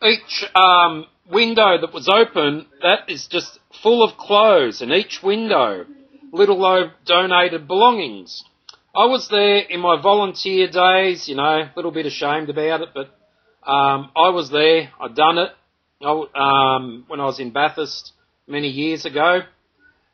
Each window that was open, that is just full of clothes, and each window, little old donated belongings. I was there in my volunteer days, you know, a little bit ashamed about it, but I was there, I'd done it when I was in Bathurst many years ago,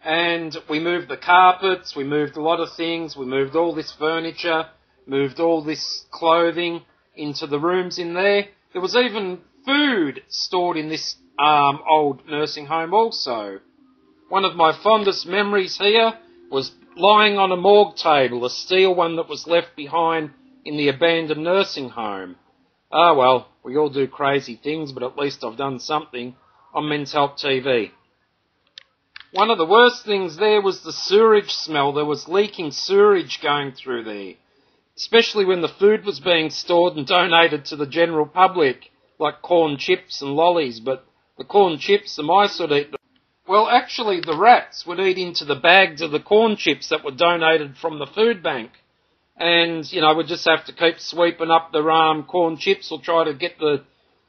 and we moved the carpets, we moved a lot of things, we moved all this furniture, moved all this clothing into the rooms in there. There was even food stored in this old nursing home also. One of my fondest memories here was lying on a morgue table, a steel one that was left behind in the abandoned nursing home. Ah well, we all do crazy things, but at least I've done something on Men's Help TV. One of the worst things there was the sewerage smell. There was leaking sewerage going through there, especially when the food was being stored and donated to the general public, like corn chips and lollies, but the corn chips, the mice would eat them. Well, actually, the rats would eat into the bags of the corn chips that were donated from the food bank. And, you know, we'd just have to keep sweeping up the corn chips or try to get the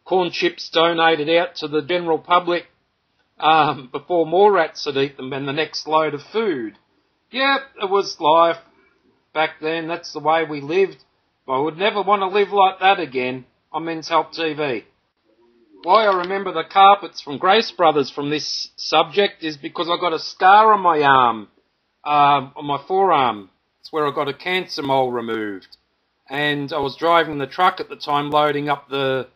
corn chips donated out to the general public before more rats would eat them and the next load of food. Yeah, it was life back then. That's the way we lived. But I would never want to live like that again on Men's Help TV. Why I remember the carpets from Grace Brothers from this subject is because I got a scar on my arm, on my forearm. It's where I got a cancer mole removed. And I was driving the truck at the time loading up the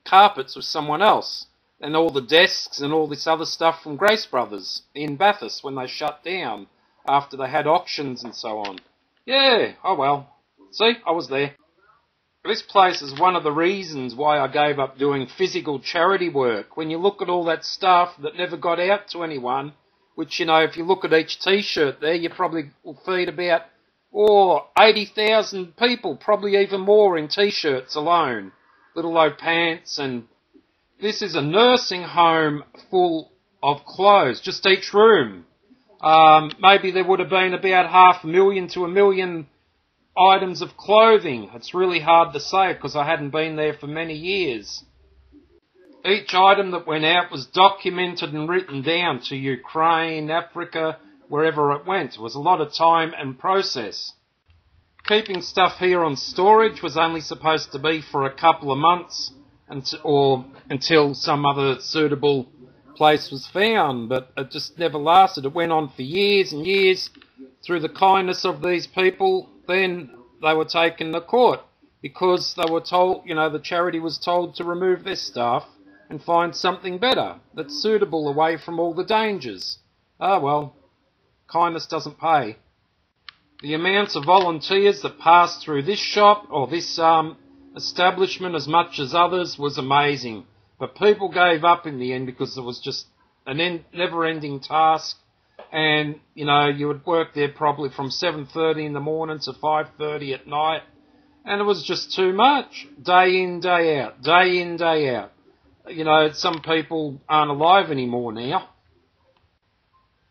carpets with someone else. And all the desks and all this other stuff from Grace Brothers in Bathurst when they shut down after they had auctions and so on. Yeah, oh well. See, I was there. This place is one of the reasons why I gave up doing physical charity work. When you look at all that stuff that never got out to anyone, which, you know, if you look at each T-shirt there, you probably will feed about 80,000 people, probably even more in T-shirts alone. Little low pants, and this is a nursing home full of clothes, just each room. Maybe there would have been about 500,000 to 1 million items of clothing. It's really hard to say because I hadn't been there for many years. Each item that went out was documented and written down to Ukraine, Africa, wherever it went. It was a lot of time and process. Keeping stuff here on storage was only supposed to be for a couple of months or until some other suitable place was found, but it just never lasted. It went on for years and years. Through the kindness of these people, then they were taken to court because they were told, you know, the charity was told to remove their stuff and find something better that's suitable away from all the dangers. Ah well, kindness doesn't pay. The amounts of volunteers that passed through this shop or this establishment as much as others was amazing. But people gave up in the end because it was just a never-ending task. And, you know, you would work there probably from 7:30 in the morning to 5:30 at night. And it was just too much. Day in, day out. Day in, day out. You know, some people aren't alive anymore now.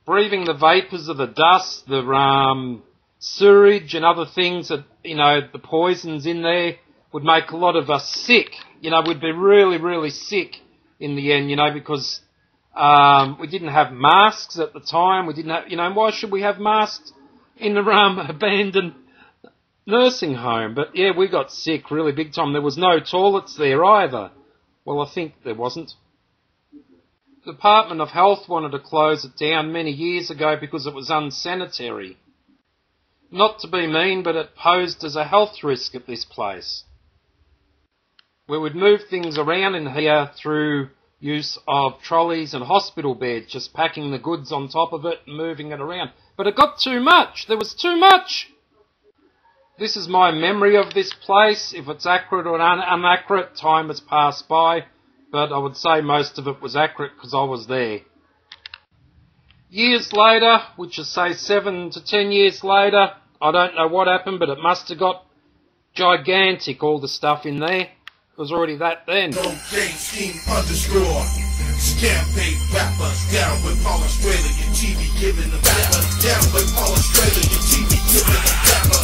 Breathing the vapours of the dust, the sewage and other things that, you know, the poisons in there would make a lot of us sick. You know, we'd be really, really sick in the end, you know, because we didn't have masks at the time. We didn't have, you know, why should we have masks in the abandoned nursing home? But yeah, we got sick really big time. There was no toilets there either. Well, I think there wasn't. The Department of Health wanted to close it down many years ago because it was unsanitary. Not to be mean, but it posed as a health risk at this place. We would move things around in here through use of trolleys and hospital beds, just packing the goods on top of it and moving it around. But it got too much. There was too much. This is my memory of this place. If it's accurate or inaccurate, time has passed by. But I would say most of it was accurate because I was there. Years later, which is say 7 to 10 years later, I don't know what happened, but it must have got gigantic, all the stuff in there. It was already that then. No game scheme underscore. Scam paid rappers down with all Australian TV giving the rappers down with all Australian TV giving the rappers.